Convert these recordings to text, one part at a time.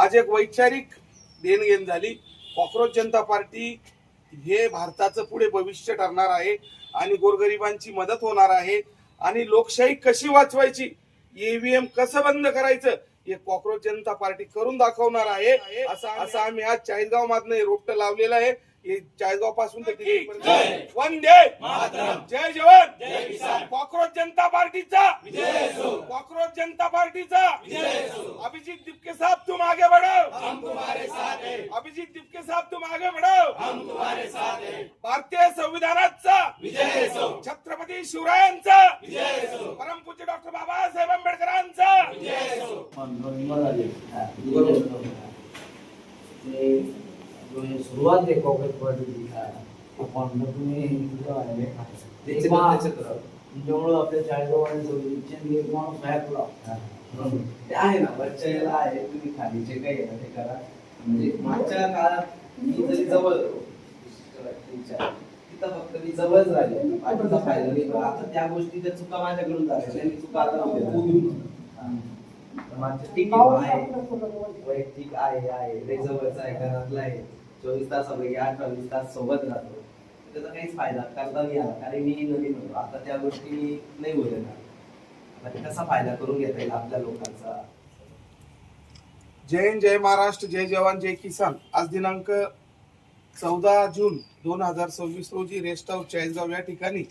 आज एक वैचारिक देणघेण झाली। कॉक्रोच जनता पार्टी हे भारताचं पुढे भविष्य ठरणार आहे आणि गोरगरिबांची मदत होणार आहे आणि लोकशाही कशी वाचवायची, ईव्हीएम कसं बंद करायचं हे कॉक्रोच जनता पार्टी करून दाखवणार आहे। असं आम्ही आज चाळीसगाव मधनं रोपटं लावलेलं आहे। हे चाळीसगाव पासून तर वंदे मातरम, जय जवान जय किसान। कॉक्रोच जनता पार्टीचा विजय असो, कॉक्रोच जनता पार्टीचा विजय असो। अभिजीत दीपके साहब तुम आगे बढ़ो, हम तुम्हारे साथ हैं। अभिजीत दीपके साहब तुम आगे बढ़ो, हम तुम्हारे साथ हैं। भारतीय संविधानाचा विजय असो, छत्रपती शिवरायांचा विजय असो, परमपूज्य डॉक्टर बाबासाहेब आंबेडकरांचा विजय असो। सुरुवात आहे काँग्रेस पार्टीची आपण तुम्ही त्याच्यामुळे आपल्या चाळीसगाव आणि एक माणूस बाहेर तुला ते आहे ना बच्चा याला आहे तुम्ही खालीचे काही आहे ते करा म्हणजे मागच्या काळात मी जरी जवळ तिथं फक्त मी जवळच राहिले पाठीचा फायदा नाही पण आता त्या गोष्टी त्या चुका माझ्याकडून झाल्या मी चुका आता मागच्या ठीक आहे वैयक्तिक आहे जवळचा आहे घरातला आहे 24 तासापैकी 28 तास सोबत राहतो त्याचा काहीच फायदा करता नाही आला कारण मी नवीन होतो आता त्या गोष्टी नाही बोलणार आता कसा फायदा करून घेता येईल आपल्या लोकांचा। जय हिंद, जय महाराष्ट्र, जय जवान जय किसान। आज दिनांक 14 जून 2026 रोजी रेस्ट हाऊस चाळीसगाव या ठिकाणी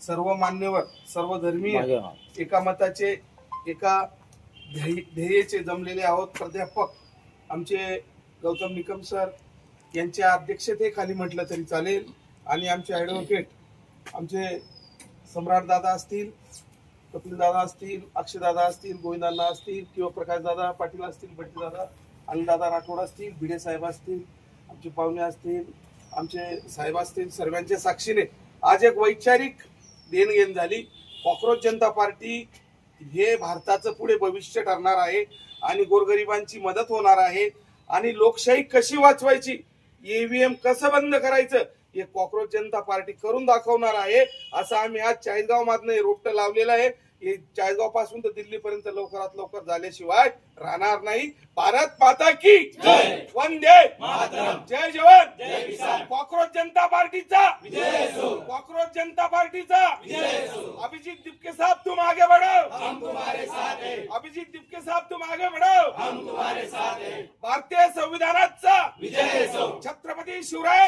सर्व मान्यवर सर्व धर्मीय एका मताचे एका ध्येयाचे जमलेले आहोत। प्राध्यापक आमचे गौतम निकम सर यांच्या अध्यक्षतेखाली म्हटलं तरी चालेल आणि आमचे ॲडव्होकेट आमचे सम्राट दादा असतील, कपिल दादा असतील, अक्षय दादा असतील, गोविंदांना असतील किंवा प्रकाश दादा पाटील असतील, भट्टी दादा आणि दादा राठोड असतील, भिडे साहेब असतील, आमचे पाहुणे असतील, आमचे साहेब असतील, सर्वांच्या साक्षीने आज एक वैचारिक देणघेण झाली। कॉक्रोच जनता पार्टी हे भारताचं पुढे भविष्य ठरणार आहे आणि गोरगरिबांची मदत होणार आहे आणि लोकशाही कशी वाचवायची, ईव्हीएम कसं बंद करायचं हे कॉक्रोच जनता पार्टी करून दाखवणार आहे। असं आम्ही आज चाळीसगाव मधनं रोपटं लावलेलं आहे। हे चाळीसगाव पासून तर दिल्ली पर्यंत लवकरात लवकर झाल्याशिवाय राहणार नाही। भारत माता की जय, वंदे मातरम, जय जवान जय किसान। कॉक्रोच जनता पार्टीचा विजय असो, कॉक्रोच जनता पार्टीचा विजय असो। अभिजीत दीपके साहब तुम आगे बढ़ो, हम तुम्हारे साथ हैं। अभिजीत दीपके साहब तुम आगे बढ़ो, हम तुम्हारे साथ हैं। भारतीय संविधानाचा विजय असो, छत्रपती शिवराय